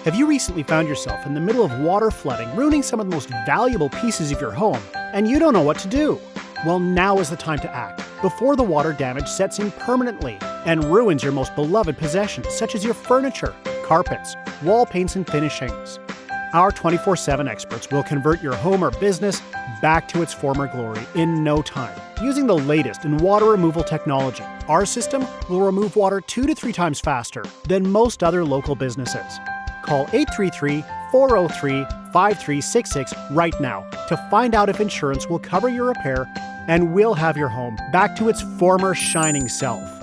Have you recently found yourself in the middle of water flooding, ruining some of the most valuable pieces of your home, and you don't know what to do? Well, now is the time to act, before the water damage sets in permanently and ruins your most beloved possessions, such as your furniture, carpets, wall paints, and finishings. Our 24/7 experts will convert your home or business back to its former glory in no time, using the latest in water removal technology. Our system will remove water 2 to 3 times faster than most other local businesses. Call 833-403-5366 right now to find out if insurance will cover your repair, and we'll have your home back to its former shining self.